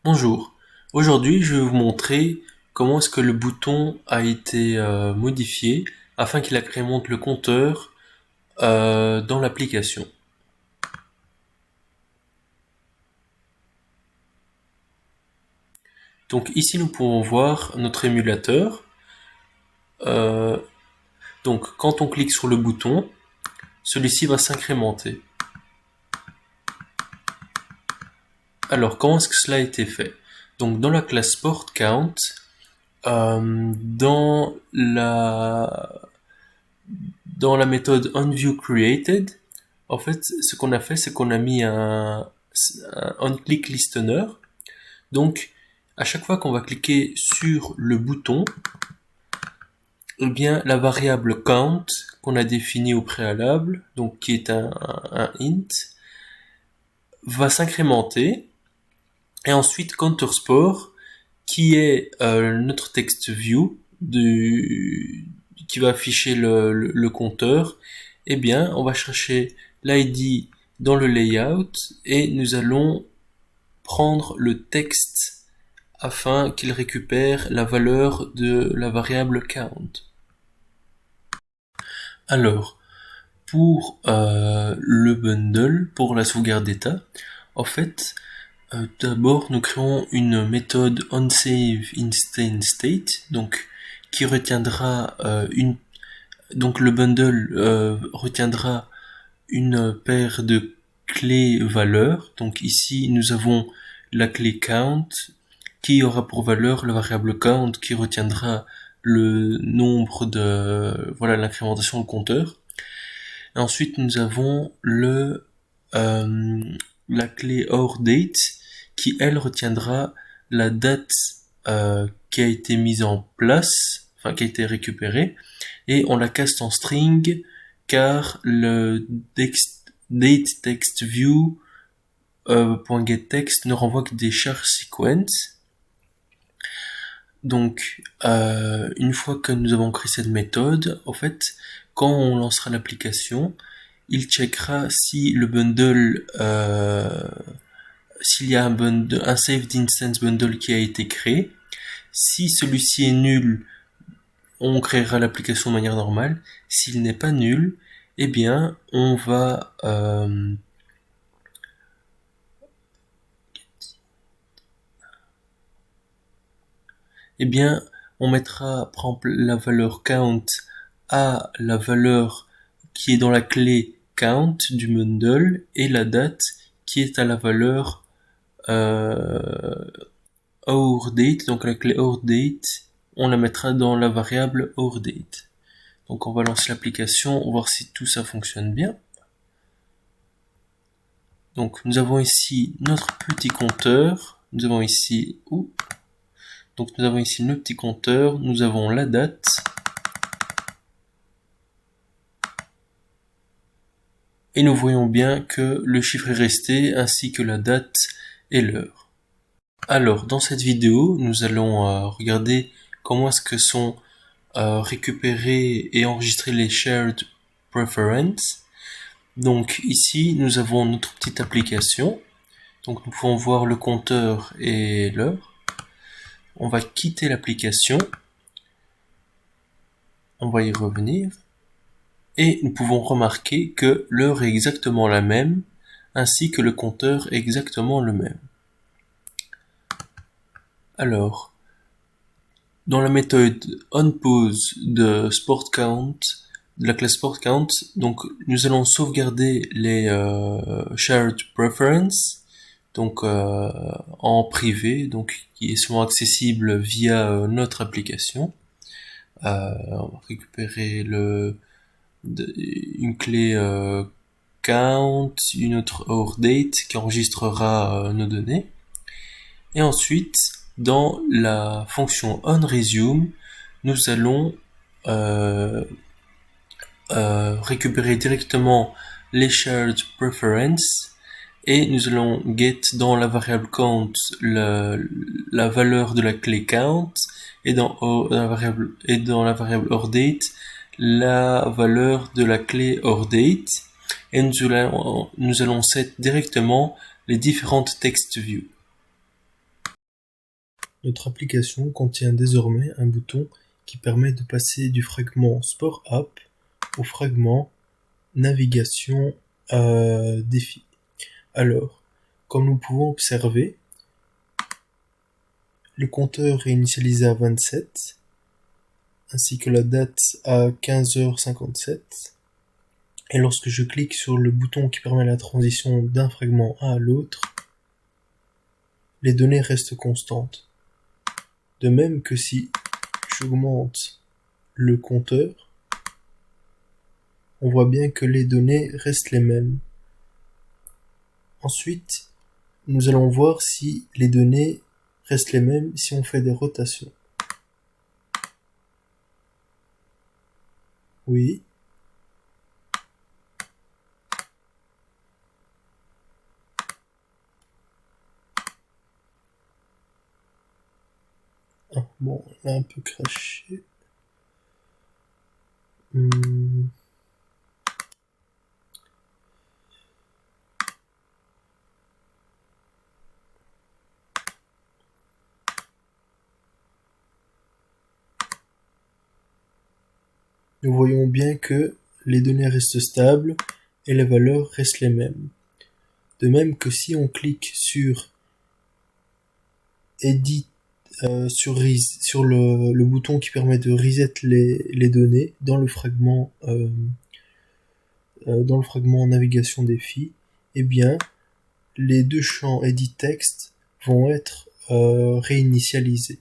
Bonjour, aujourd'hui je vais vous montrer comment est-ce que le bouton a été modifié afin qu'il incrémente le compteur dans l'application. Donc ici nous pouvons voir notre émulateur. Euh, donc quand on clique sur le bouton, celui-ci va s'incrémenter. Alors comment est-ce que cela a été fait? Donc dans la classe PortCount, dans la méthode onViewCreated, en fait, ce qu'on a fait, c'est qu'on a mis un onClick listener. Donc, à chaque fois qu'on va cliquer sur le bouton, eh bien, la variable count qu'on a définie au préalable, donc qui est un int, va s'incrémenter. Et ensuite, counterSport, qui est notre text view qui va afficher le compteur, eh bien, on va chercher l'ID dans le layout et nous allons prendre le texte afin qu'il récupère la valeur de la variable count. Alors, pour le bundle, pour la sauvegarde d'état, en fait, d'abord nous créons une méthode onSaveInstantState, donc qui retiendra donc le bundle retiendra une paire de clés valeurs. Donc ici nous avons la clé count qui aura pour valeur la variable count qui retiendra le nombre de l'incrémentation de compteur. Et ensuite nous avons la clé ORDate qui elle retiendra la date qui a été mise en place, enfin qui a été récupérée, et on la caste en string car le dateTextView .getText ne renvoie que des char sequence. Donc une fois que nous avons créé cette méthode, en fait, quand on lancera l'application, il checkera si le bundle s'il y a un saved instance bundle qui a été créé. Si celui-ci est nul, on créera l'application de manière normale. S'il n'est pas nul, eh bien, on va on mettra par exemple la valeur count à la valeur qui est dans la clé count du bundle et la date qui est à la valeur OurDate, donc la clé OurDate, on la mettra dans la variable OurDate. Donc on va lancer l'application, on va voir si tout ça fonctionne bien. Donc nous avons ici notre petit compteur, nous avons ici donc nous avons ici le petit compteur, nous avons la date. Et nous voyons bien que le chiffre est resté ainsi que la date et l'heure. Alors dans cette vidéo, nous allons regarder comment est-ce que sont récupérés et enregistrés les shared preferences. Donc ici, nous avons notre petite application. Donc nous pouvons voir le compteur et l'heure. On va quitter l'application. On va y revenir. Et nous pouvons remarquer que l'heure est exactement la même, ainsi que le compteur est exactement le même. Alors, dans la méthode onPause de SportCount, de la classe SportCount, donc nous allons sauvegarder les shared preferences, donc en privé, donc qui sont accessibles via notre application. On va récupérer une clé count, une autre OurDate qui enregistrera nos données. Et ensuite, dans la fonction onResume, nous allons récupérer directement les shared preferences et nous allons get dans la variable count la valeur de la clé count et dans la variable ORDate la valeur de la clé ORDate et nous allons set directement les différentes text views. Notre application contient désormais un bouton qui permet de passer du fragment Sport App au fragment Navigation défi. Alors, comme nous pouvons observer, le compteur est initialisé à 27, ainsi que la date à 15h57. Et lorsque je clique sur le bouton qui permet la transition d'un fragment à l'autre, les données restent constantes. De même que si j'augmente le compteur, on voit bien que les données restent les mêmes. Ensuite, nous allons voir si les données restent les mêmes si on fait des rotations. Oui. Ah, bon, elle a un peu craché. Nous voyons bien que les données restent stables et les valeurs restent les mêmes. De même que si on clique sur Edit, sur le bouton qui permet de reset les données dans le fragment navigation défi, eh bien les deux champs Edit Text vont être réinitialisés.